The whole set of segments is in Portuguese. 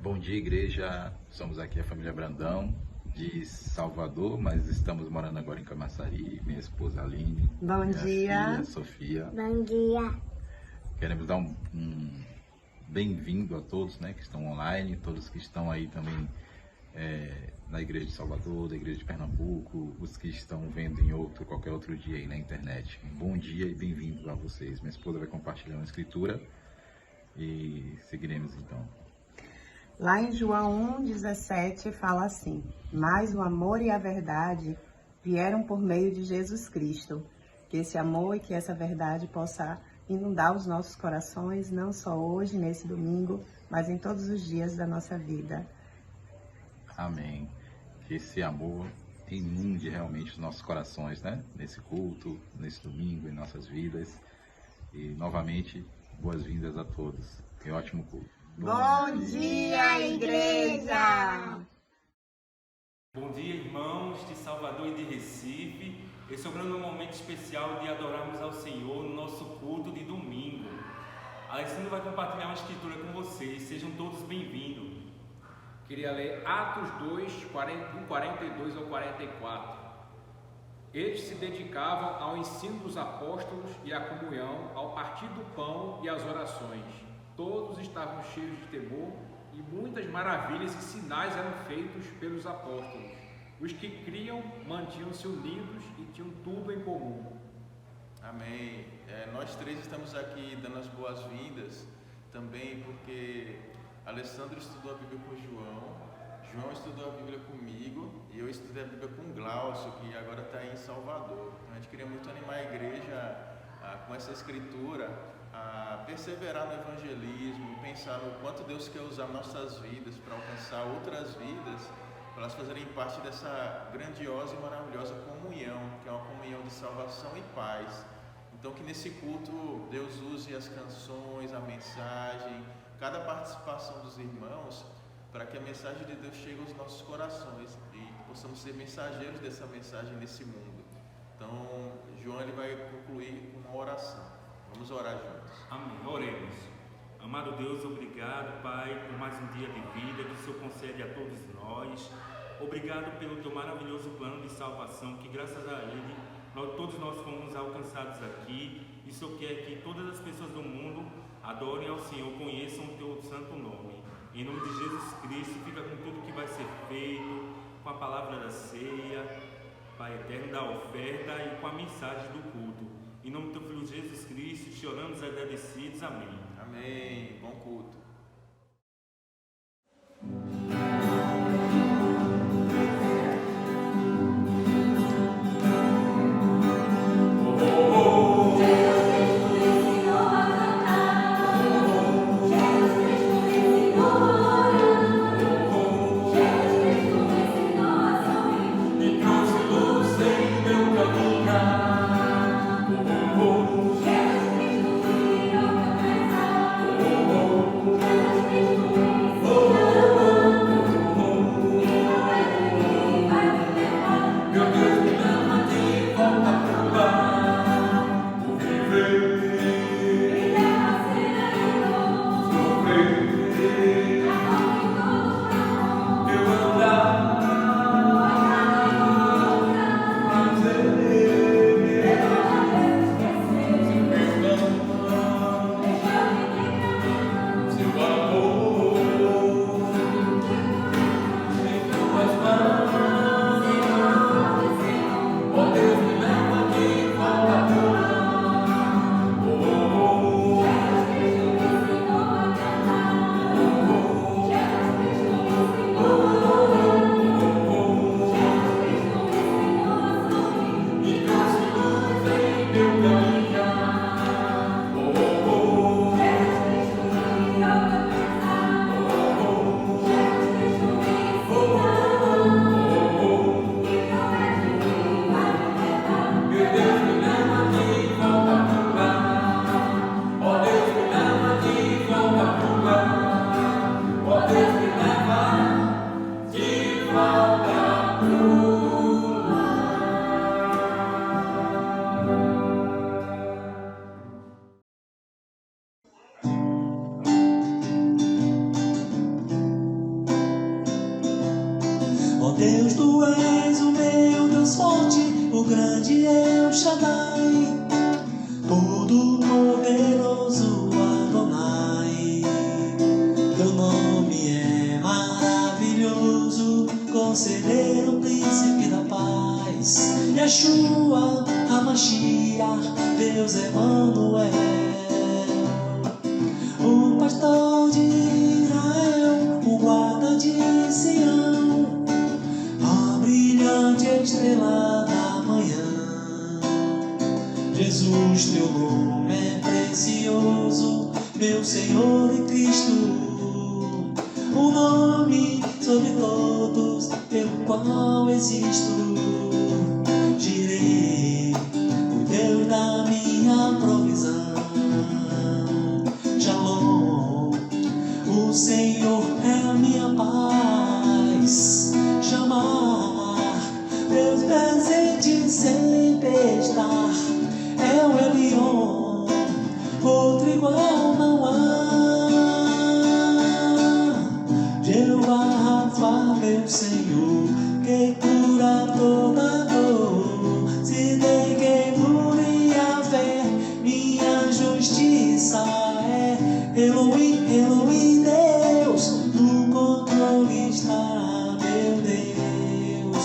Bom dia, igreja. Somos aqui a família Brandão, de Salvador, mas estamos morando agora em Camaçari. Minha esposa Aline. Bom minha dia. filha Sofia. Bom dia. Queremos dar um bem-vindo a todos, né, que estão online, todos que estão aí também na igreja de Salvador, da igreja de Pernambuco, os que estão vendo em qualquer outro dia aí na internet. Um bom dia e bem-vindo a vocês. Minha esposa vai compartilhar uma escritura e seguiremos então. Lá em João 1,17 fala assim: mas o amor e a verdade vieram por meio de Jesus Cristo. Que esse amor e que essa verdade possa inundar os nossos corações, não só hoje, nesse domingo, mas em todos os dias da nossa vida. Amém. Que esse amor inunde realmente os nossos corações, né? Nesse culto, nesse domingo, em nossas vidas. E, novamente, boas-vindas a todos. Que ótimo culto. Bom dia, igreja! Bom dia, irmãos de Salvador e de Recife. Esse é um momento especial de adorarmos ao Senhor no nosso culto de domingo. Alessandro vai compartilhar uma escritura com vocês. Sejam todos bem-vindos. Queria ler Atos 2, do 42 ao 44. Eles se dedicavam ao ensino dos apóstolos e à comunhão, ao partir do pão e às orações. Todos estavam cheios de temor e muitas maravilhas e sinais eram feitos pelos apóstolos. Os que criam mantinham-se unidos e tinham tudo em comum. Amém. Nós três estamos aqui dando as boas-vindas também porque Alessandro estudou a Bíblia com João estudou a Bíblia comigo e eu estudei a Bíblia com Glaucio, que agora está em Salvador. Então a gente queria muito animar a igreja com essa escritura, a perseverar no evangelismo, pensar no quanto Deus quer usar nossas vidas para alcançar outras vidas, para elas fazerem parte dessa grandiosa e maravilhosa comunhão, que é uma comunhão de salvação e paz. Então que nesse culto Deus use as canções, a mensagem, cada participação dos irmãos, para que a mensagem de Deus chegue aos nossos corações e possamos ser mensageiros dessa mensagem nesse mundo. Então, João ele vai concluir com uma oração. Vamos orar juntos. Amém. Oremos. Amado Deus, obrigado, Pai, por mais um dia de vida que o Senhor concede a todos nós. Obrigado pelo teu maravilhoso plano de salvação, que graças a Ele, todos nós fomos alcançados aqui. E o Senhor quer que todas as pessoas do mundo adorem ao Senhor, conheçam o teu santo nome. Em nome de Jesus Cristo, fica com tudo que vai ser feito, com a palavra da ceia, Pai eterno, da oferta e com a mensagem do culto. Em nome do teu Filho Jesus Cristo, te oramos agradecidos. Amém. Amém. Bom culto. Oh, Ó Deus, tu és o meu Deus forte, o grande El Shaddai, todo poderoso Adonai. Teu nome é maravilhoso, Conselheiro, Príncipe da Paz, Yeshua, HaMashiach, Deus Emanuel, o pastor de Israel, o guarda de Sião, a brilhante estrela da manhã. Jesus, teu nome é precioso, meu Senhor e Cristo, o nome sobre todos, pelo qual existo. Jireh, o Deus da minha provisão. Shalom, o Senhor é a minha paz. Chamar, Deus presente sempre estar. É o Elion, outro igual não há. Jeová Rafa, meu Senhor, que cura toda dor. Se neguei e a fé, minha justiça é. Elohim, Elohim, Deus, no controle está, meu Deus.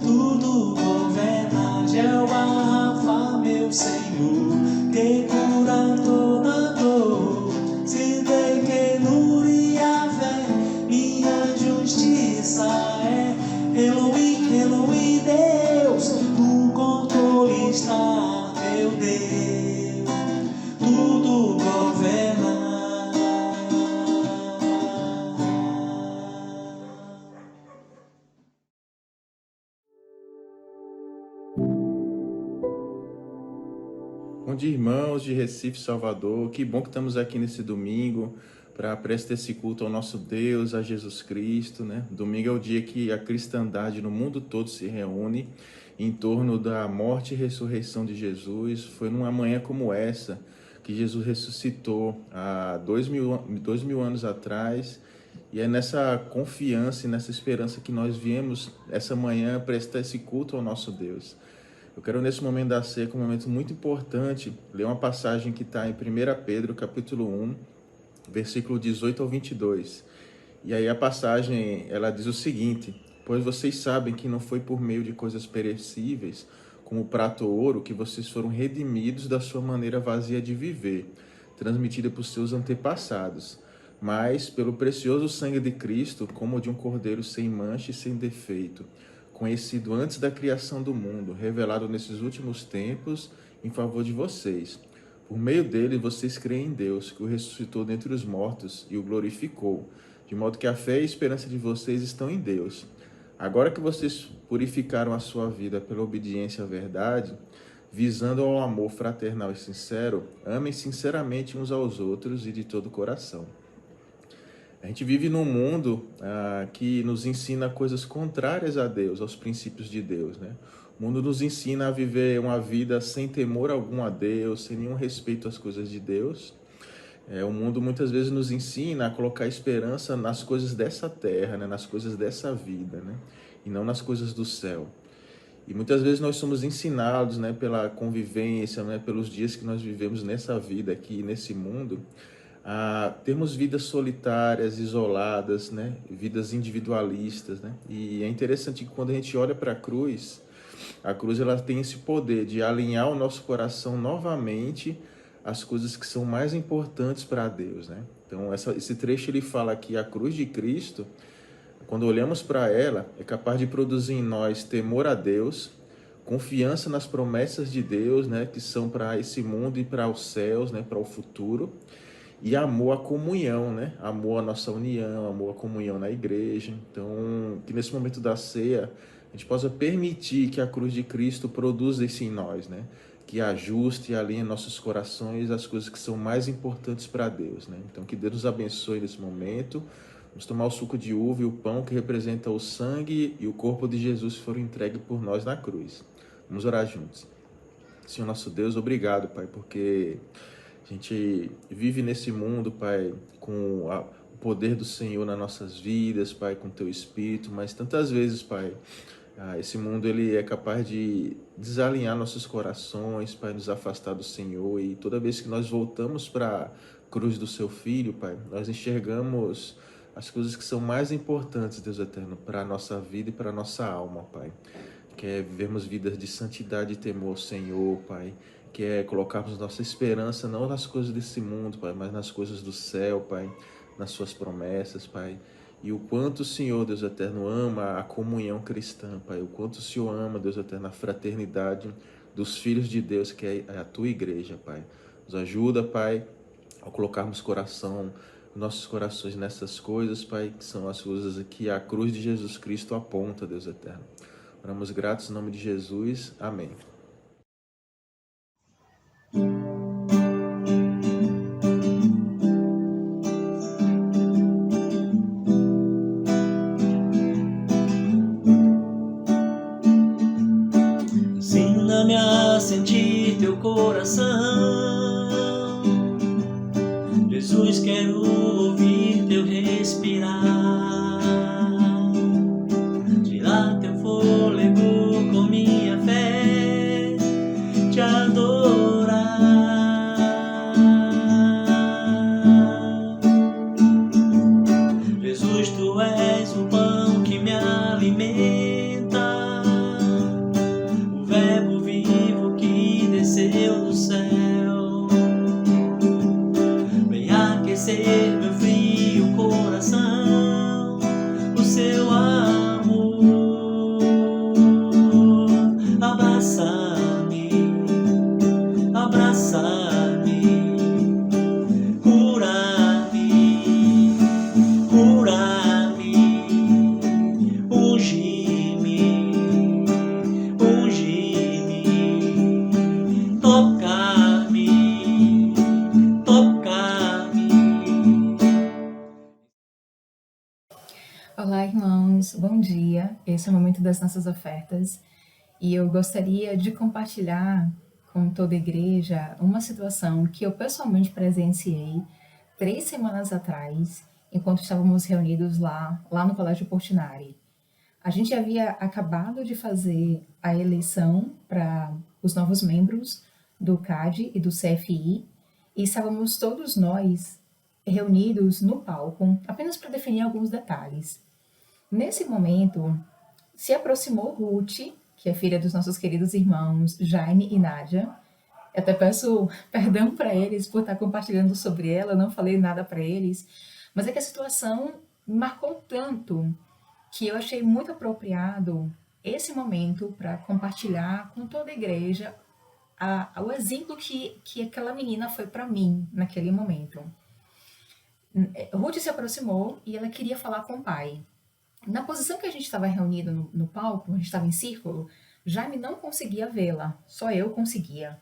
Tudo governa, Jeová Rafa, meu Senhor, que cura toda dor. Se neguei e a fé, minha justiça é. Elohim, Elohim, Deus, no controle está, meu Deus, tudo governa. Bom dia, irmãos de Recife, Salvador. Que bom que estamos aqui nesse domingo para prestar esse culto ao nosso Deus, a Jesus Cristo, né? Domingo é o dia que a cristandade no mundo todo se reúne em torno da morte e ressurreição de Jesus. Foi numa manhã como essa que Jesus ressuscitou há 2000 anos atrás, e é nessa confiança e nessa esperança que nós viemos essa manhã prestar esse culto ao nosso Deus. Eu quero nesse momento da ceia, um momento muito importante, ler uma passagem que está em 1 Pedro, capítulo 1, versículo 18 ao 22. E aí a passagem, ela diz o seguinte: pois vocês sabem que não foi por meio de coisas perecíveis, como prata ou ouro, que vocês foram redimidos da sua maneira vazia de viver, transmitida por seus antepassados, mas pelo precioso sangue de Cristo, como de um cordeiro sem mancha e sem defeito, conhecido antes da criação do mundo, revelado nesses últimos tempos em favor de vocês. Por meio dele, vocês creem em Deus, que o ressuscitou dentre os mortos e o glorificou, de modo que a fé e a esperança de vocês estão em Deus. Agora que vocês purificaram a sua vida pela obediência à verdade, visando ao amor fraternal e sincero, amem sinceramente uns aos outros e de todo o coração. A gente vive num mundo que nos ensina coisas contrárias a Deus, aos princípios de Deus, né? O mundo nos ensina a viver uma vida sem temor algum a Deus, sem nenhum respeito às coisas de Deus. O mundo muitas vezes nos ensina a colocar esperança nas coisas dessa terra, né? Nas coisas dessa vida, né? E não nas coisas do céu. E muitas vezes nós somos ensinados, né, pela convivência, né, pelos dias que nós vivemos nessa vida aqui, nesse mundo, a termos vidas solitárias, isoladas, né? Vidas individualistas, né? E é interessante que quando a gente olha para a cruz ela tem esse poder de alinhar o nosso coração novamente às coisas que são mais importantes para Deus, né? Então esse trecho ele fala que a cruz de Cristo, quando olhamos para ela, é capaz de produzir em nós temor a Deus, confiança nas promessas de Deus, né, que são para esse mundo e para os céus, né, para o futuro, e amor à comunhão, né? Amor à nossa união, amor à comunhão na igreja. Então, que nesse momento da ceia, a gente possa permitir que a cruz de Cristo produza isso em nós, né? Que ajuste e alinhe nossos corações às coisas que são mais importantes para Deus, né? Então, que Deus nos abençoe nesse momento. Vamos tomar o suco de uva e o pão que representa o sangue e o corpo de Jesus que foram entregues por nós na cruz. Vamos orar juntos. Senhor nosso Deus, obrigado, Pai, porque a gente vive nesse mundo, Pai, com o poder do Senhor nas nossas vidas, Pai, com Teu Espírito, mas tantas vezes, Pai, esse mundo ele é capaz de desalinhar nossos corações, Pai, nos afastar do Senhor, e toda vez que nós voltamos para a cruz do Seu Filho, Pai, nós enxergamos as coisas que são mais importantes, Deus eterno, para a nossa vida e para a nossa alma, Pai. Que é vivermos vidas de santidade e temor ao Senhor, Pai. Que é colocarmos nossa esperança não nas coisas desse mundo, Pai, mas nas coisas do céu, Pai, nas Suas promessas, Pai. E o quanto o Senhor, Deus eterno, ama a comunhão cristã, Pai. O quanto o Senhor ama, Deus eterno, a fraternidade dos filhos de Deus, que é a Tua igreja, Pai. Nos ajuda, Pai, a colocarmos nossos corações nessas coisas, Pai, que são as coisas que a cruz de Jesus Cristo aponta, Deus eterno. Oramos gratos em nome de Jesus. Amém. Ensina-me a sentir teu coração, Jesus, quero ouvir teu respirar, tirar teu fôlego com minha fé, te adorar. Jesus, tu és o pão que me alimenta, o verbo vivo que desceu do céu, vem aquecer meu frio coração, o seu amor. Abraça-me, abraça-me, cura-me, cura-me, unge-me, unge-me, toca-me, toca-me. Olá, irmãos, bom dia. Esse é o momento das nossas ofertas e eu gostaria de compartilhar com toda a igreja uma situação que eu pessoalmente presenciei 3 semanas atrás, enquanto estávamos reunidos lá no Colégio Portinari. A gente havia acabado de fazer a eleição para os novos membros do CAD e do CFI e estávamos todos nós reunidos no palco apenas para definir alguns detalhes. Nesse momento, se aproximou Ruth, que é filha dos nossos queridos irmãos Jaime e Nádia. Eu até peço perdão para eles por estar compartilhando sobre ela, eu não falei nada para eles, mas é que a situação me marcou tanto que eu achei muito apropriado esse momento para compartilhar com toda a igreja o exemplo que aquela menina foi para mim naquele momento. Ruth se aproximou e ela queria falar com o pai. Na posição que a gente estava reunido no palco, a gente estava em círculo, Jaime não conseguia vê-la, só eu conseguia.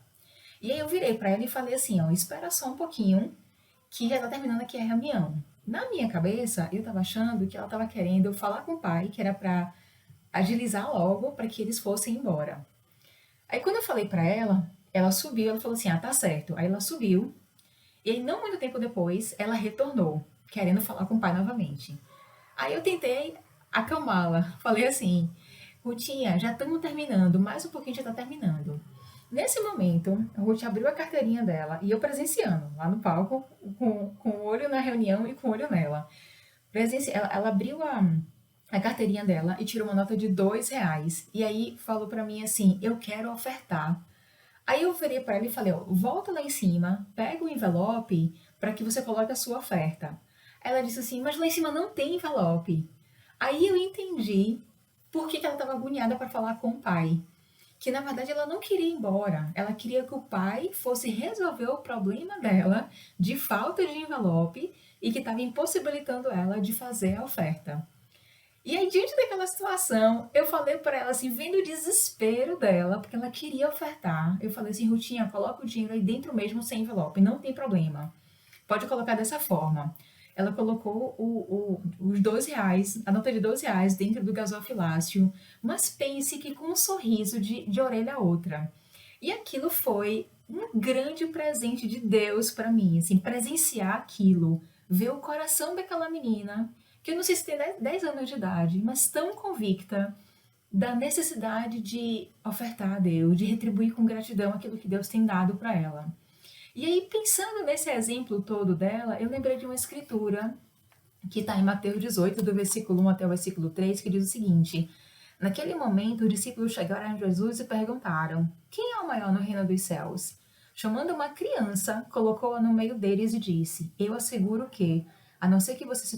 E aí eu virei para ela e falei assim, ó, espera só um pouquinho, que já está terminando aqui a reunião. Na minha cabeça, eu estava achando que ela estava querendo falar com o pai, que era para agilizar logo, para que eles fossem embora. Aí quando eu falei para ela, ela subiu, ela falou assim, tá certo. Aí ela subiu, e aí não muito tempo depois, ela retornou, querendo falar com o pai novamente. Aí eu tentei acalmá-la, falei assim, Rutinha, já estamos terminando, mais um pouquinho já está terminando. Nesse momento, a Ruth abriu a carteirinha dela e eu presenciando, lá no palco, com o olho na reunião e com o olho nela. Ela abriu a carteirinha dela e tirou uma nota de R$2. E aí falou para mim assim, eu quero ofertar. Aí eu virei para ela e falei, ó, volta lá em cima, pega o envelope para que você coloque a sua oferta. Ela disse assim, mas lá em cima não tem envelope. Aí eu entendi por que ela estava agoniada para falar com o pai. Que na verdade ela não queria ir embora, ela queria que o pai fosse resolver o problema dela de falta de envelope e que estava impossibilitando ela de fazer a oferta. E aí, diante daquela situação, eu falei para ela assim, vendo o desespero dela, porque ela queria ofertar, eu falei assim, Rutinha, coloca o dinheiro aí dentro mesmo sem envelope, não tem problema, pode colocar dessa forma. Ela colocou os R$2, a nota de R$2 dentro do gasofilácio, mas pense que com um sorriso de orelha a outra. E aquilo foi um grande presente de Deus para mim, assim, presenciar aquilo ver o coração daquela menina, que eu não sei se tem 10 anos de idade, mas tão convicta da necessidade de ofertar a Deus, de retribuir com gratidão aquilo que Deus tem dado para ela. E aí, pensando nesse exemplo todo dela, eu lembrei de uma escritura que está em Mateus 18, do versículo 1 até o versículo 3, que diz o seguinte: naquele momento, os discípulos chegaram a Jesus e perguntaram: quem é o maior no reino dos céus? Chamando uma criança, colocou-a no meio deles e disse: eu asseguro que, a não ser que vocês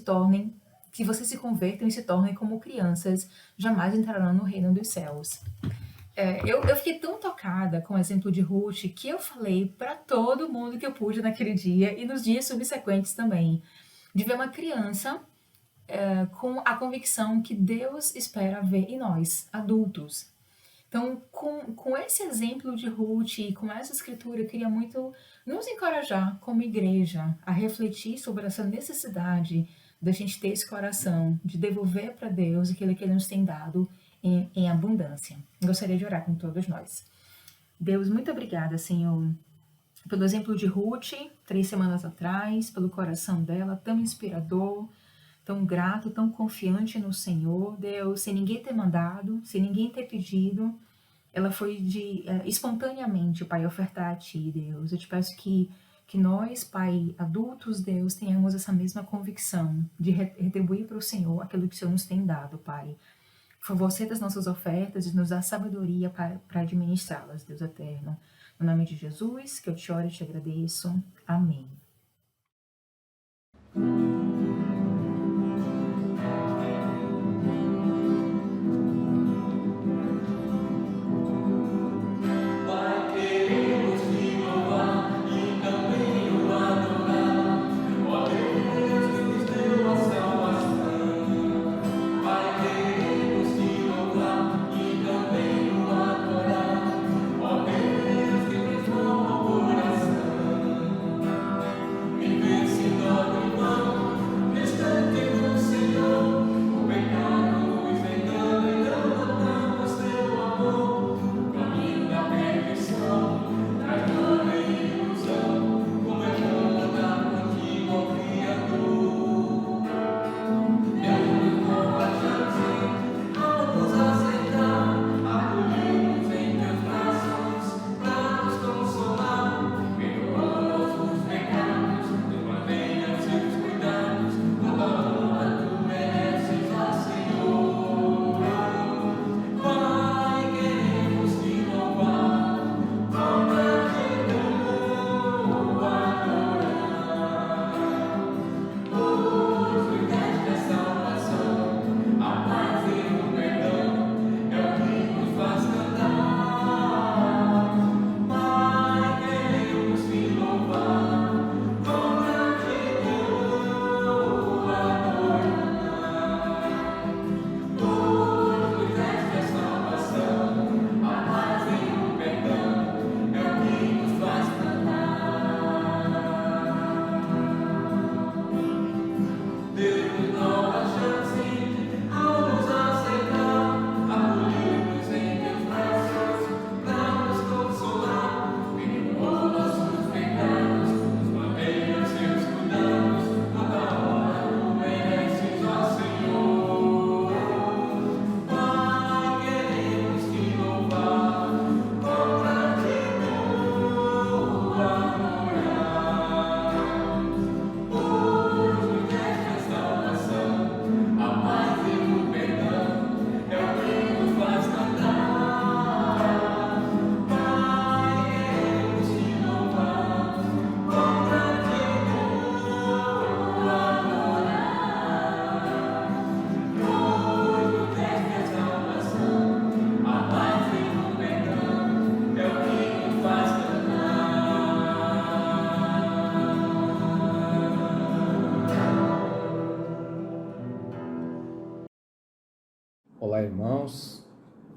se convertam e se tornem como crianças, jamais entrarão no reino dos céus. Eu fiquei tão tocada com o exemplo de Ruth que eu falei para todo mundo que eu pude naquele dia e nos dias subsequentes também, de ver uma criança com a convicção que Deus espera ver em nós, adultos. Então, com esse exemplo de Ruth e com essa escritura, eu queria muito nos encorajar como igreja a refletir sobre essa necessidade da gente ter esse coração de devolver para Deus aquilo que Ele nos tem dado em abundância. Gostaria de orar com todos nós. Deus, muito obrigada, Senhor, pelo exemplo de Ruth, 3 semanas atrás, pelo coração dela, tão inspirador, tão grato, tão confiante no Senhor. Deus, sem ninguém ter mandado, sem ninguém ter pedido, ela foi espontaneamente, Pai, ofertar a Ti, Deus. Eu te peço que nós, Pai, adultos, Deus, tenhamos essa mesma convicção de retribuir para o Senhor aquilo que o Senhor nos tem dado, Pai. Por favor, aceita as nossas ofertas e nos dá sabedoria para administrá-las, Deus eterno. No nome de Jesus, que eu te oro e te agradeço. Amém. Olá, irmãos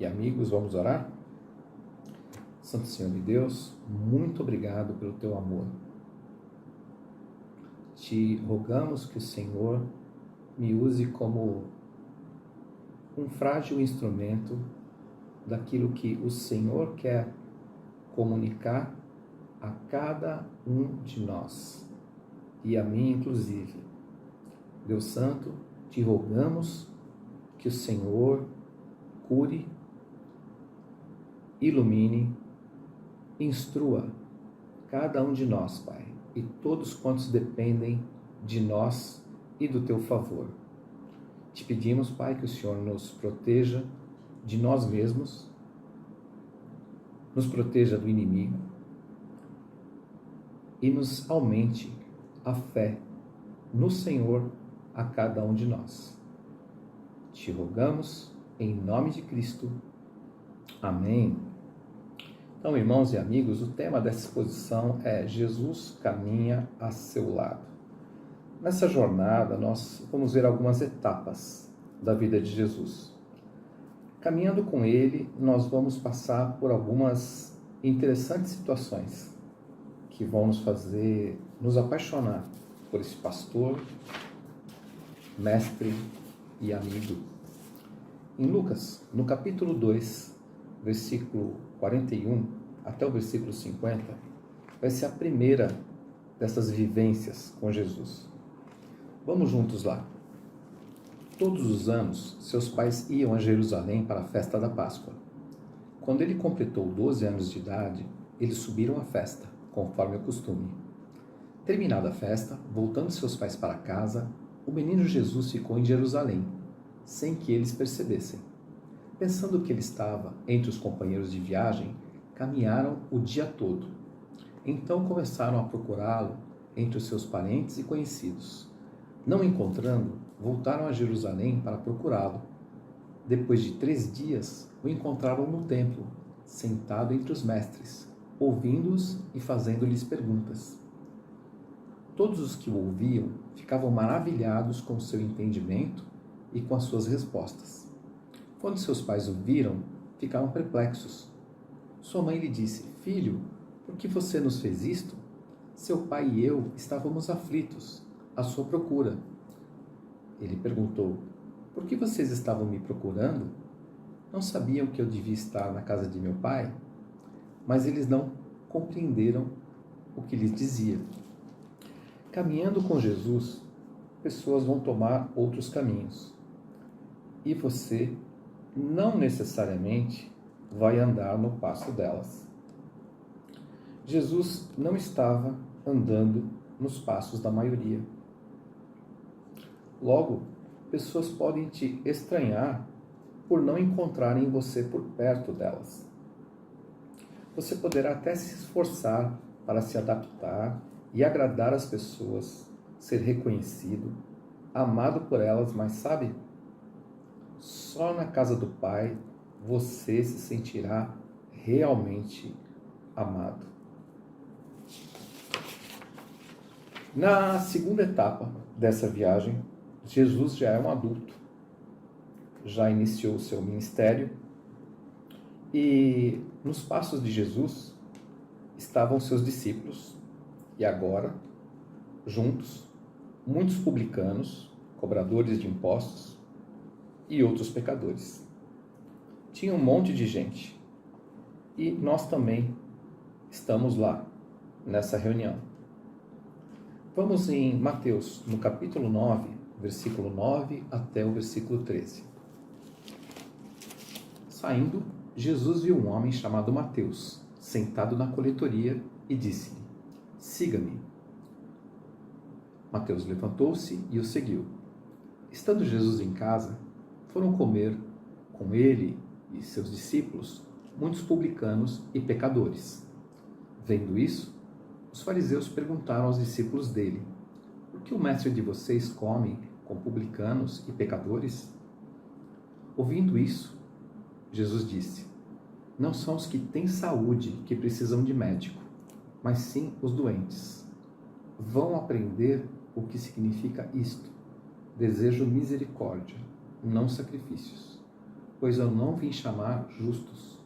e amigos, vamos orar? Santo Senhor de Deus, muito obrigado pelo teu amor. Te rogamos que o Senhor me use como um frágil instrumento daquilo que o Senhor quer comunicar a cada um de nós. e a mim inclusive. Deus Santo, te rogamos que o Senhor cure, ilumine, instrua cada um de nós, Pai, e todos quantos dependem de nós e do teu favor. Te pedimos, Pai, que o Senhor nos proteja de nós mesmos, nos proteja do inimigo e nos aumente a fé no Senhor a cada um de nós. Te rogamos em nome de Cristo. Amém. Então, irmãos e amigos, o tema dessa exposição é Jesus caminha a seu lado. Nessa jornada, nós vamos ver algumas etapas da vida de Jesus. Caminhando com ele, nós vamos passar por algumas interessantes situações que vão nos fazer nos apaixonar por esse pastor, mestre e amigo. Em Lucas, no capítulo 2, versículo 41 até o versículo 50, vai ser a primeira dessas vivências com Jesus. Vamos juntos lá. Todos os anos, seus pais iam a Jerusalém para a festa da Páscoa. Quando ele completou 12 anos de idade, eles subiram à festa, conforme o costume. Terminada a festa, voltando seus pais para casa, o menino Jesus ficou em Jerusalém, sem que eles percebessem. Pensando que ele estava entre os companheiros de viagem, caminharam o dia todo. Então começaram a procurá-lo entre os seus parentes e conhecidos. Não encontrando, voltaram a Jerusalém para procurá-lo. Depois de 3 dias, o encontraram no templo, sentado entre os mestres, ouvindo-os e fazendo-lhes perguntas. Todos os que o ouviam ficavam maravilhados com o seu entendimento e com as suas respostas. Quando seus pais o viram, ficaram perplexos. Sua mãe lhe disse: Filho, por que você nos fez isto? Seu pai e eu estávamos aflitos, à sua procura. Ele perguntou: Por que vocês estavam me procurando? Não sabiam que eu devia estar na casa de meu pai? Mas eles não compreenderam o que lhes dizia. Caminhando com Jesus, pessoas vão tomar outros caminhos. E você não necessariamente vai andar no passo delas. Jesus não estava andando nos passos da maioria. Logo, pessoas podem te estranhar por não encontrarem você por perto delas. Você poderá até se esforçar para se adaptar e agradar as pessoas, ser reconhecido, amado por elas, mas sabe? Só na casa do Pai você se sentirá realmente amado. Na segunda etapa dessa viagem, Jesus já é um adulto, já iniciou o seu ministério e nos passos de Jesus estavam seus discípulos e agora, juntos, muitos publicanos, cobradores de impostos e outros pecadores. Tinha um monte de gente e nós também estamos lá, nessa reunião. Vamos em Mateus, no capítulo 9, versículo 9 até o versículo 13. Saindo, Jesus viu um homem chamado Mateus, sentado na coletoria, e disse-lhe: Siga-me. Mateus levantou-se e o seguiu. Estando Jesus em casa, foram comer com ele e seus discípulos muitos publicanos e pecadores. Vendo isso, os fariseus perguntaram aos discípulos dele: Por que o mestre de vocês come com publicanos e pecadores? Ouvindo isso, Jesus disse: Não são os que têm saúde que precisam de médico, mas sim os doentes. Vão aprender o que significa isto: desejo misericórdia, não sacrifícios, pois eu não vim chamar justos,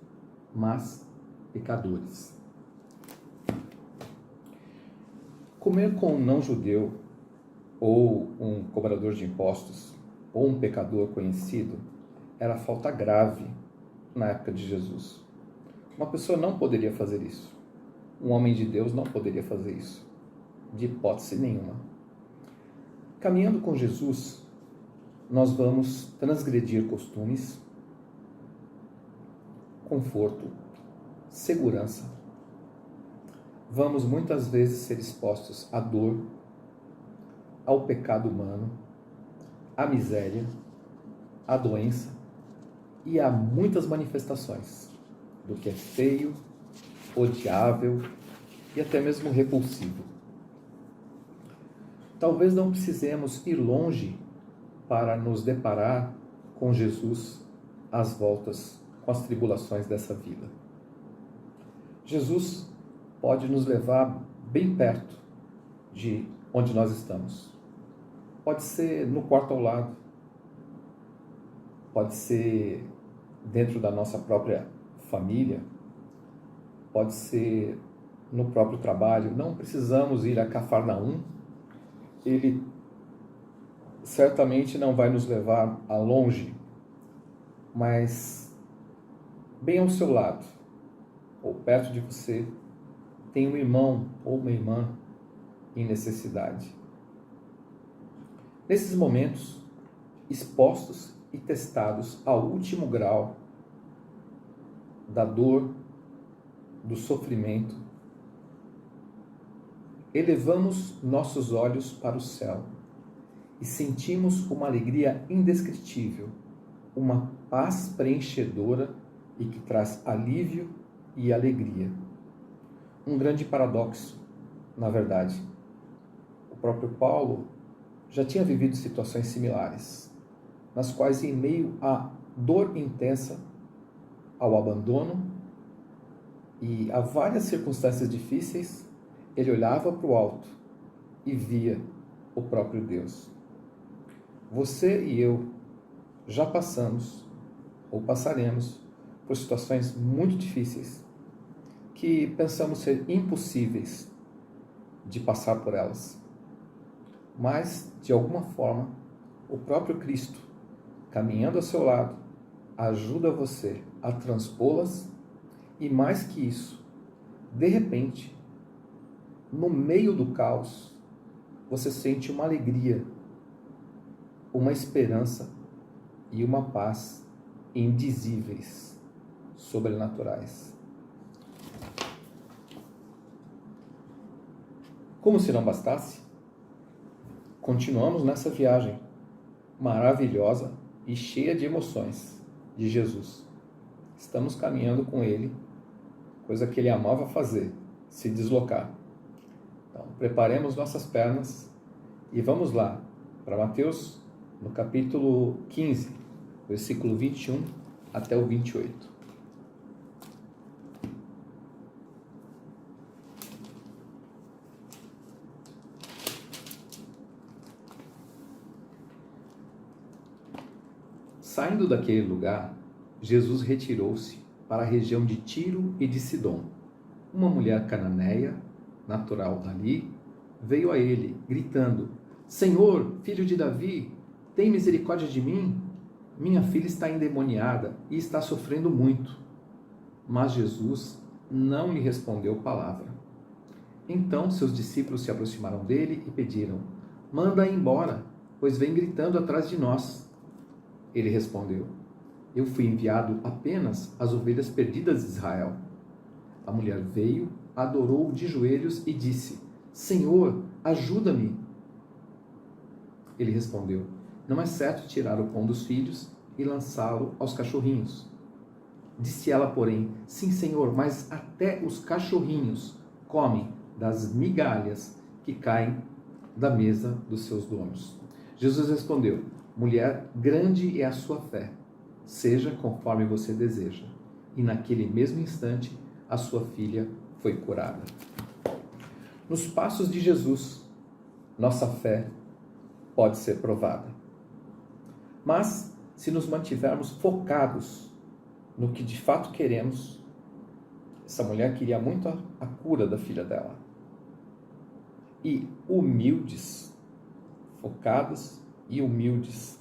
mas pecadores. Comer com um não-judeu, ou um cobrador de impostos, ou um pecador conhecido, era falta grave na época de Jesus. Uma pessoa não poderia fazer isso. Um homem de Deus não poderia fazer isso. de hipótese nenhuma. Caminhando com Jesus, nós vamos transgredir costumes, conforto, segurança. Vamos muitas vezes ser expostos à dor, ao pecado humano, à miséria, à doença e a muitas manifestações do que é feio, odiável e até mesmo repulsivo. Talvez não precisemos ir longe para nos deparar com Jesus às voltas com as tribulações dessa vida. Jesus pode nos levar bem perto de onde nós estamos. Pode ser no quarto ao lado, pode ser dentro da nossa própria família, pode ser no próprio trabalho. Não precisamos ir a Cafarnaum. Ele certamente não vai nos levar a longe, mas bem ao seu lado, ou perto de você, tem um irmão ou uma irmã em necessidade. Nesses momentos, expostos e testados ao último grau da dor, do sofrimento, elevamos nossos olhos para o céu e sentimos uma alegria indescritível, uma paz preenchedora e que traz alívio e alegria. Um grande paradoxo, na verdade. O próprio Paulo já tinha vivido situações similares, nas quais, em meio à dor intensa, ao abandono e a várias circunstâncias difíceis, ele olhava para o alto e via o próprio Deus. Você e eu já passamos ou passaremos por situações muito difíceis que pensamos ser impossíveis de passar por elas. Mas, de alguma forma, o próprio Cristo, caminhando ao seu lado, ajuda você a transpô-las e, mais que isso, de repente, no meio do caos, você sente uma alegria, uma esperança e uma paz indizíveis, sobrenaturais. Como se não bastasse, continuamos nessa viagem maravilhosa e cheia de emoções de Jesus. Estamos caminhando com Ele, coisa que Ele amava fazer, se deslocar. Então, preparemos nossas pernas e vamos lá para Mateus, no capítulo 15, versículo 21 até o 28. Saindo daquele lugar, Jesus retirou-se para a região de Tiro e de Sidom. Uma mulher cananeia, natural dali, veio a ele, gritando: Senhor, filho de Davi, tem misericórdia de mim? Minha filha está endemoniada e está sofrendo muito. Mas Jesus não lhe respondeu palavra. Então seus discípulos se aproximaram dele e pediram: Manda-a embora, pois vem gritando atrás de nós. Ele respondeu: Eu fui enviado apenas às ovelhas perdidas de Israel. A mulher veio, adorou-o de joelhos e disse: Senhor, ajuda-me. Ele respondeu: Não é certo tirar o pão dos filhos e lançá-lo aos cachorrinhos. Disse ela, porém: Sim, Senhor, mas até os cachorrinhos comem das migalhas que caem da mesa dos seus donos. Jesus respondeu: Mulher, grande é a sua fé. Seja conforme você deseja. E naquele mesmo instante, a sua filha foi curada. Nos passos de Jesus, nossa fé pode ser provada. Mas, se nos mantivermos focados no que de fato queremos, essa mulher queria muito a cura da filha dela. E humildes, focados e humildes.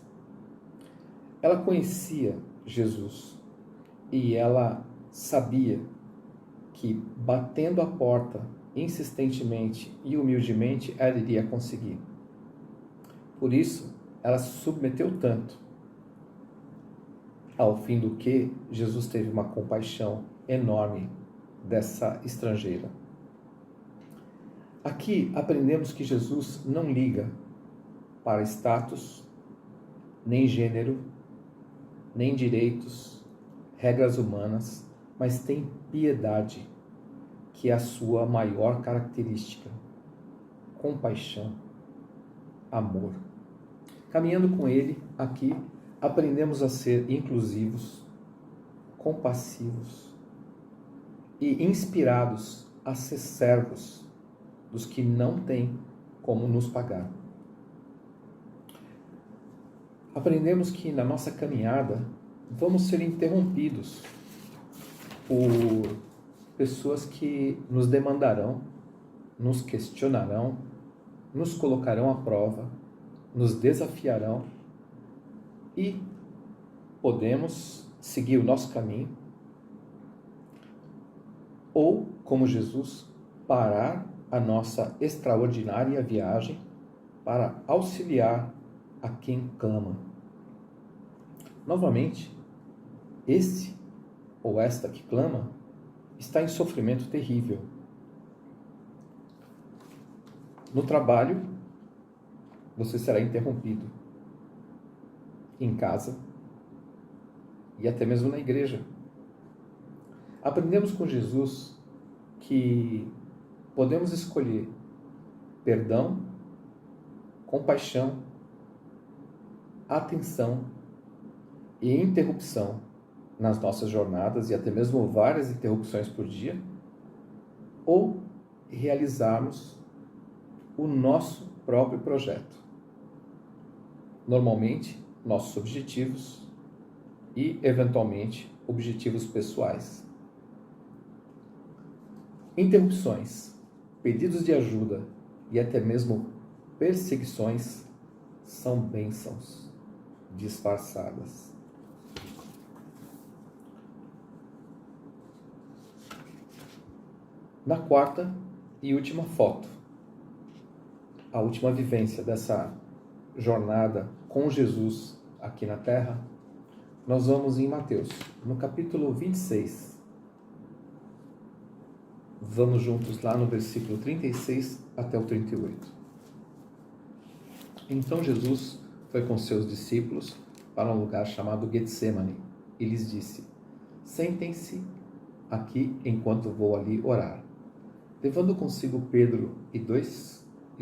Ela conhecia Jesus e ela sabia que batendo a porta insistentemente e humildemente, ela iria conseguir. Por isso, ela se submeteu tanto, ao fim do que Jesus teve uma compaixão enorme dessa estrangeira. Aqui aprendemos que Jesus não liga para status, nem gênero, nem direitos, regras humanas, mas tem piedade, que é a sua maior característica. Compaixão, amor. Caminhando com ele, aqui, aprendemos a ser inclusivos, compassivos e inspirados a ser servos dos que não têm como nos pagar. Aprendemos que na nossa caminhada vamos ser interrompidos por pessoas que nos demandarão, nos questionarão, nos colocarão à prova, nos desafiarão e podemos seguir o nosso caminho ou, como Jesus, parar a nossa extraordinária viagem para auxiliar a quem clama. Novamente, esse ou esta que clama está em sofrimento terrível. No trabalho, você será interrompido. Em casa e até mesmo na igreja. Aprendemos com Jesus que podemos escolher perdão, compaixão, atenção e interrupção nas nossas jornadas, e até mesmo várias interrupções por dia, ou realizarmos o nosso próprio projeto. Normalmente, nossos objetivos e, eventualmente, objetivos pessoais. Interrupções, pedidos de ajuda e até mesmo perseguições são bênçãos disfarçadas. Na quarta e última foto, a última vivência dessa jornada com Jesus aqui na Terra, nós vamos em Mateus, no capítulo 26. Vamos juntos lá no versículo 36 até o 38. Então Jesus foi com seus discípulos para um lugar chamado Getsêmani e lhes disse: sentem-se aqui enquanto vou ali orar. Levando consigo Pedro e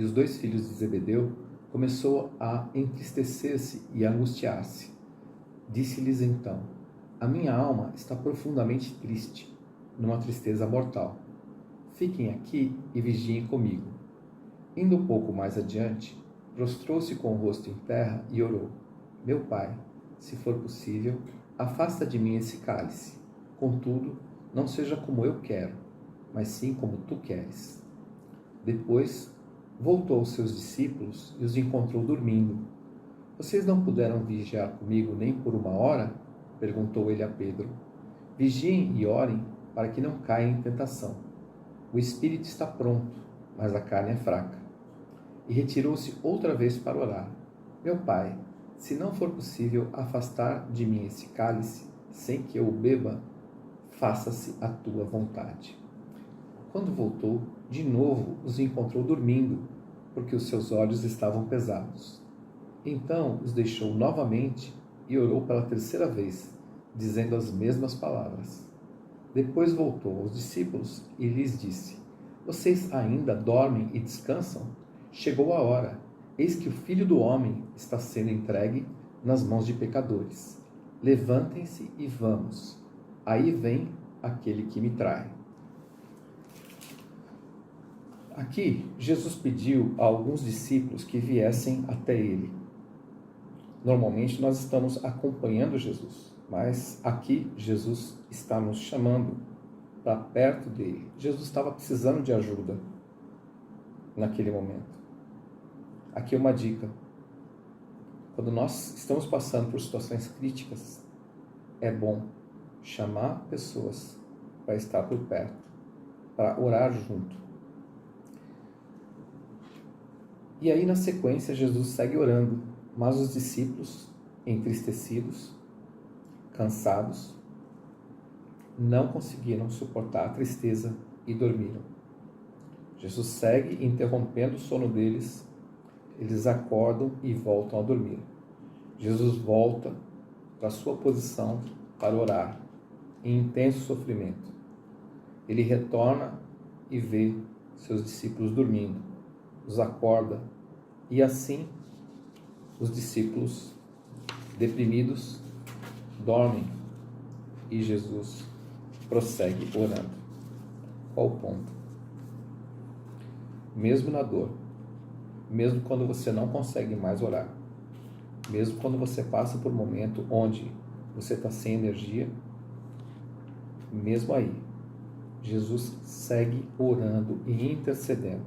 os dois filhos de Zebedeu, começou a entristecer-se e a angustiar-se. Disse-lhes então: a minha alma está profundamente triste, numa tristeza mortal. Fiquem aqui e vigiem comigo. Indo um pouco mais adiante, prostrou-se com o rosto em terra e orou: meu Pai, se for possível, afasta de mim esse cálice. Contudo, não seja como eu quero, mas sim como tu queres. Depois, voltou aos seus discípulos e os encontrou dormindo. Vocês não puderam vigiar comigo nem por 1 hora? Perguntou ele a Pedro. Vigiem e orem para que não caiam em tentação. O espírito está pronto, mas a carne é fraca. E retirou-se outra vez para orar. Meu Pai, se não for possível afastar de mim esse cálice, sem que eu o beba, faça-se a tua vontade. Quando voltou, de novo os encontrou dormindo, porque os seus olhos estavam pesados. Então os deixou novamente e orou pela terceira vez, dizendo as mesmas palavras. Depois voltou aos discípulos e lhes disse: vocês ainda dormem e descansam? Chegou a hora, eis que o Filho do Homem está sendo entregue nas mãos de pecadores. Levantem-se e vamos. Aí vem aquele que me trai. Aqui, Jesus pediu a alguns discípulos que viessem até ele. Normalmente nós estamos acompanhando Jesus, mas aqui Jesus está nos chamando para perto dele. Jesus estava precisando de ajuda naquele momento. Aqui é uma dica. Quando nós estamos passando por situações críticas, é bom chamar pessoas para estar por perto, para orar junto, E aí, na sequência, Jesus segue orando, mas os discípulos, entristecidos, cansados, não conseguiram suportar a tristeza e dormiram. Jesus segue interrompendo o sono deles, eles acordam e voltam a dormir. Jesus volta para sua posição para orar, em intenso sofrimento. Ele retorna e vê seus discípulos dormindo, os acorda, e assim os discípulos, deprimidos, dormem e Jesus prossegue orando. Qual o ponto? Mesmo na dor, mesmo quando você não consegue mais orar, mesmo quando você passa por um momento onde você está sem energia, mesmo aí, Jesus segue orando e intercedendo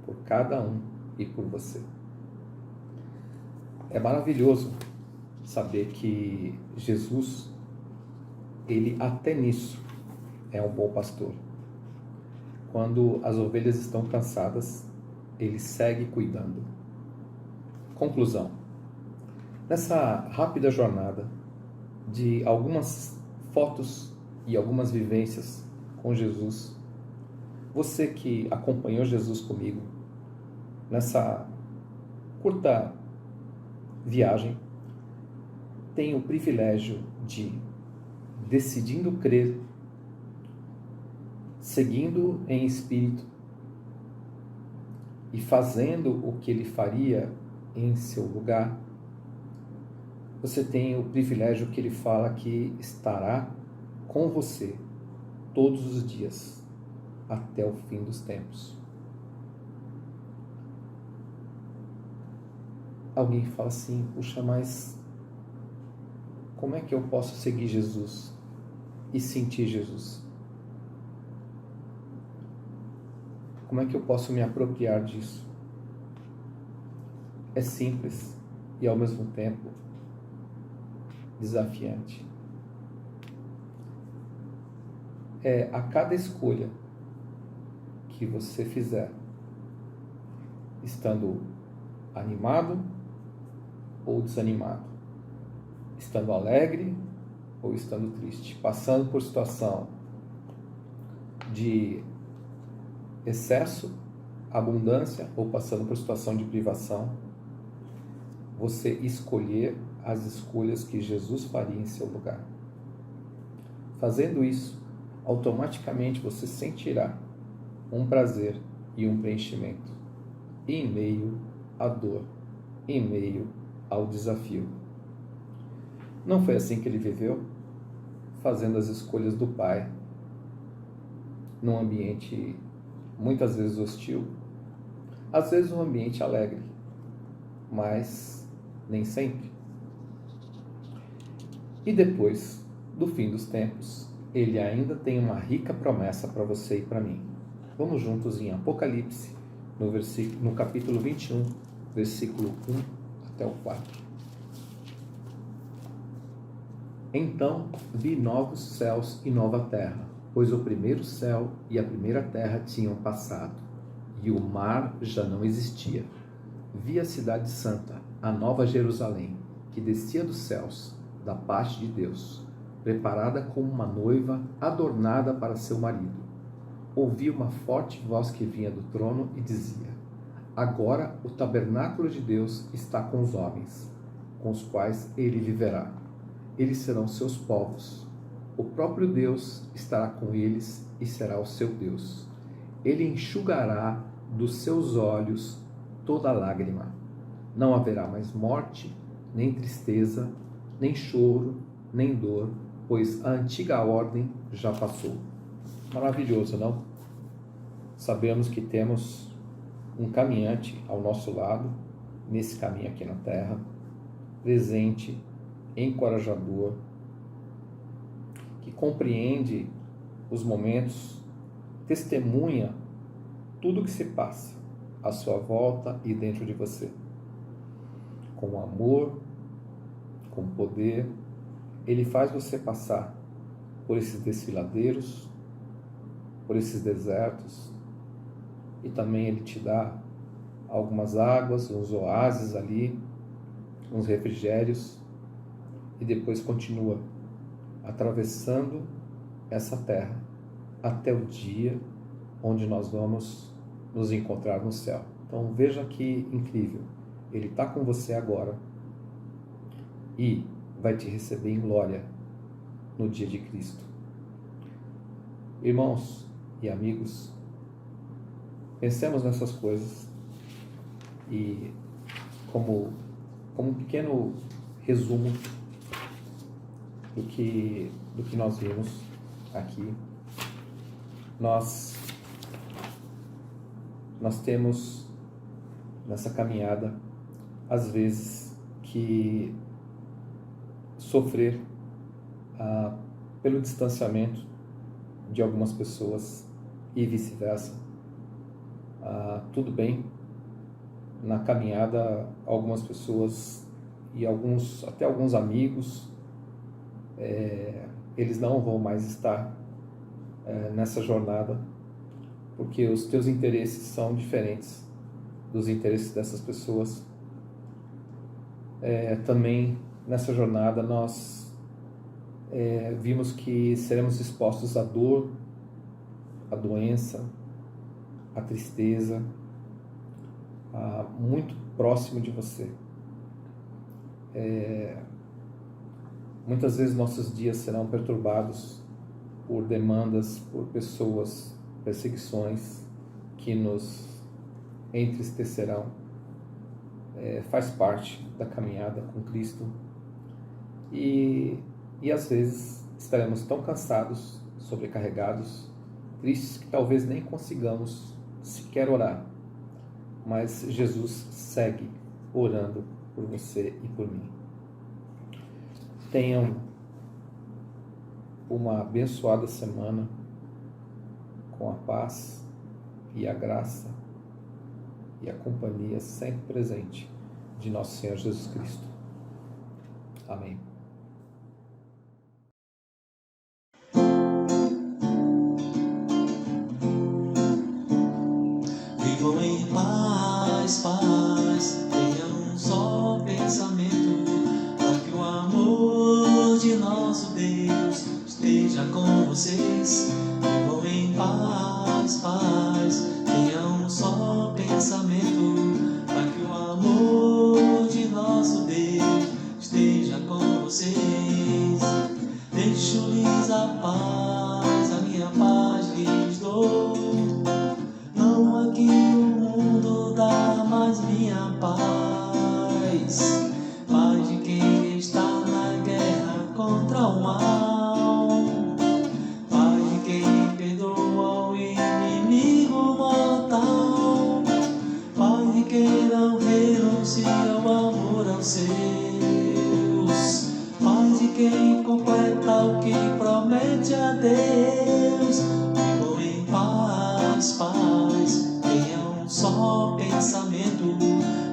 por cada um e por você. É maravilhoso saber que Jesus, ele até nisso é um bom pastor. Quando as ovelhas estão cansadas, ele segue cuidando. Conclusão. Nessa rápida jornada de algumas fotos e algumas vivências com Jesus, você que acompanhou Jesus comigo nessa curta viagem, tem o privilégio de, decidindo crer, seguindo em espírito e fazendo o que ele faria em seu lugar, você tem o privilégio que ele fala que estará com você todos os dias até o fim dos tempos. Alguém fala assim, puxa, mas como é que eu posso seguir Jesus e sentir Jesus? Como é que eu posso me apropriar disso? É simples e ao mesmo tempo desafiante. É a cada escolha que você fizer, estando animado ou desanimado, estando alegre ou estando triste, passando por situação de excesso, abundância ou passando por situação de privação, você escolher as escolhas que Jesus faria em seu lugar. Fazendo isso, automaticamente você sentirá um prazer e um preenchimento em meio à dor, em meio ao desafio. Não foi assim que ele viveu? Fazendo as escolhas do Pai, num ambiente muitas vezes hostil, às vezes um ambiente alegre, mas nem sempre. E depois do fim dos tempos, ele ainda tem uma rica promessa para você e para mim. Vamos juntos em Apocalipse, no capítulo 21, versículo 1 até o 4. Então vi novos céus e nova terra, pois o primeiro céu e a primeira terra tinham passado, e o mar já não existia. Vi a cidade santa, a nova Jerusalém, que descia dos céus, da parte de Deus, preparada como uma noiva adornada para seu marido. Ouvi uma forte voz que vinha do trono e dizia: agora o tabernáculo de Deus está com os homens, com os quais ele viverá. Eles serão seus povos. O próprio Deus estará com eles e será o seu Deus. Ele enxugará dos seus olhos toda lágrima. Não haverá mais morte, nem tristeza, nem choro, nem dor, pois a antiga ordem já passou. Maravilhoso, não? Sabemos que temos um caminhante ao nosso lado, nesse caminho aqui na Terra, presente, encorajador, que compreende os momentos, testemunha tudo que se passa à sua volta e dentro de você. Com amor, com poder, ele faz você passar por esses desfiladeiros, por esses desertos, e também ele te dá algumas águas, uns oásis ali, uns refrigérios, e depois continua atravessando essa terra até o dia onde nós vamos nos encontrar no céu. Então veja que incrível, Ele está com você agora e vai te receber em glória no dia de Cristo. Irmãos e amigos, pensemos nessas coisas e como um pequeno resumo do que nós vimos aqui, nós temos nessa caminhada, às vezes, que sofrer pelo distanciamento de algumas pessoas e vice-versa. Tudo bem, na caminhada, algumas pessoas e até alguns amigos, eles não vão mais estar nessa jornada, porque os teus interesses são diferentes dos interesses dessas pessoas. Também nessa jornada nós vimos que seremos expostos à dor, à doença, à tristeza, muito próximo de você. Muitas vezes nossos dias serão perturbados por demandas, por pessoas, perseguições que nos entristecerão. Faz parte da caminhada com Cristo. E às vezes estaremos tão cansados, sobrecarregados, tristes, que talvez nem consigamos sequer orar. Mas Jesus segue orando por você e por mim. Tenham uma abençoada semana com a paz e a graça e a companhia sempre presente de nosso Senhor Jesus Cristo. Amém. Vivam em paz, paz, tenham um só pensamento, para que o amor de nosso Deus esteja com vocês. Vivam em paz, paz, tenham um só pensamento, para que o amor de nosso Deus esteja com vocês. Deixo-lhes a paz, a minha paz lhes dou. Não aqui o mundo dá, mas minha paz. Paz de quem está na guerra contra o mal. Paz de quem perdoa o inimigo mortal. Paz de quem não renuncia o amor aos seus. Paz de quem completa o que promete a Deus. Vivam em paz, paz, tenham um só pensamento,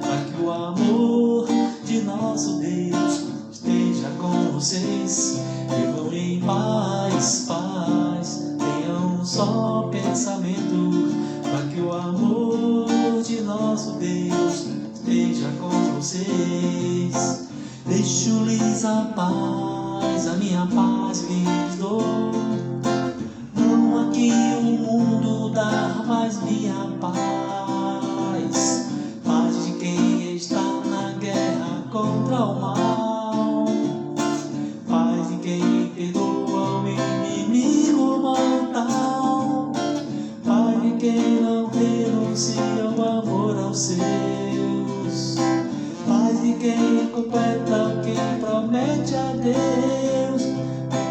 para que o amor de nosso Deus esteja com vocês. Vivam em paz, paz, tenham um só pensamento, para que o amor de nosso Deus esteja com vocês. Deixo-lhes a paz, a minha paz lhes dou. Não aqui o mundo dá, mas minha paz. Paz de quem está na guerra contra o mal. Paz de quem perdoa o inimigo mortal. Paz de quem não renuncia o amor aos seus. Paz de quem completa o que promete a Deus.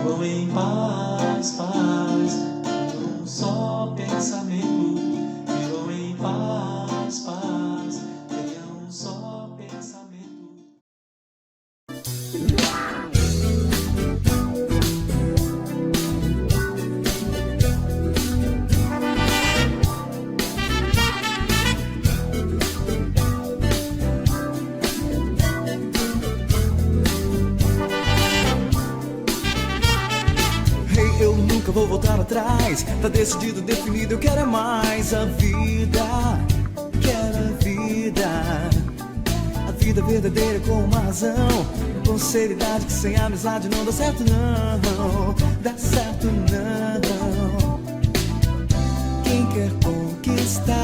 Vivam em paz, paz, tenham um só pensamento. Vivam em paz, paz, tenham um só pensamento. Eu nunca vou voltar atrás. Tá decidido, definido, eu quero é mais a vida. Quero a vida. vida. A vida verdadeira com uma razão, com seriedade que sem amizade não dá certo não. Dá certo não. Quem quer conquistar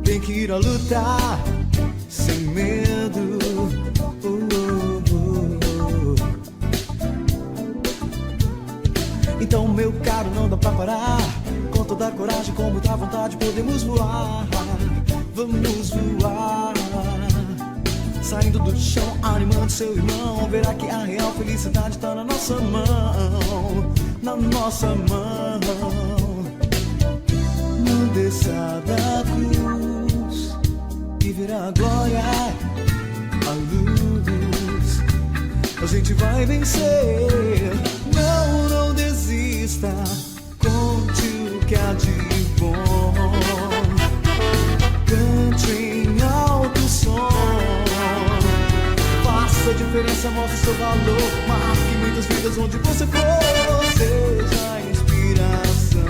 tem que ir a lutar sem medo. Então, meu caro, não dá pra parar. Com toda a coragem, com muita vontade, podemos voar. Vamos voar. Saindo do chão, animando seu irmão. Verá que a real felicidade tá na nossa mão. Na nossa mão. Não desça da cruz e verá a glória, a luz. A gente vai vencer. Não, não desista. Conte o que há de bom. Cante em alto som. Faça a diferença, mostre seu valor. Marque muitas vidas onde você for. Seja a inspiração.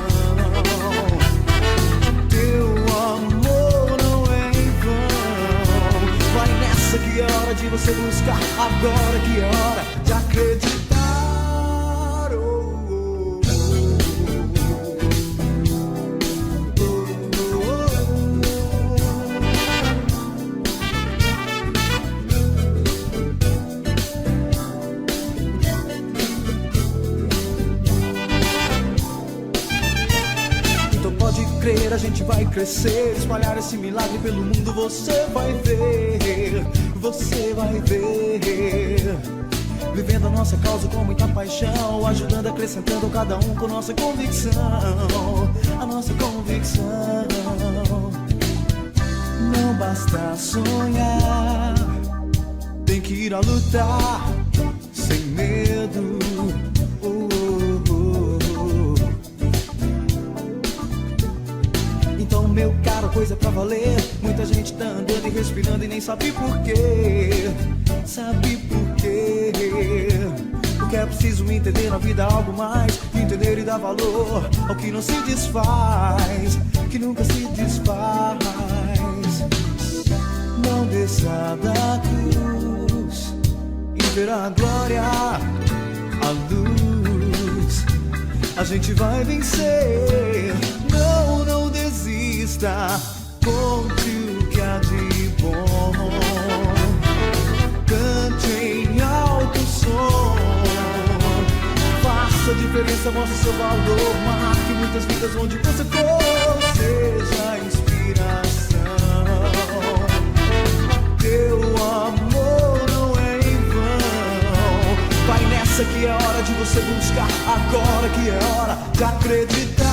Teu amor não é em vão. Vai nessa que é hora de você buscar. Agora que é hora de acreditar. A gente vai crescer, espalhar esse milagre pelo mundo. Você vai ver, você vai ver. Vivendo a nossa causa com muita paixão, ajudando, acrescentando cada um com nossa convicção. A nossa convicção. Não basta sonhar, tem que ir a lutar sem medo. Meu caro, coisa pra valer. Muita gente tá andando e respirando e nem sabe por quê. Sabe por quê? Porque é preciso entender na vida algo mais. Entender e dar valor ao que não se desfaz. Que nunca se desfaz. Não desça da cruz e verá a glória, a luz. A gente vai vencer. Não, não desista. Conte o que há de bom. Cante em alto som. Faça a diferença, mostre seu valor. Marque muitas vidas onde você for. Seja a inspiração. Teu amor não é em vão. Vai nessa que é hora de você buscar. Agora que é hora de acreditar.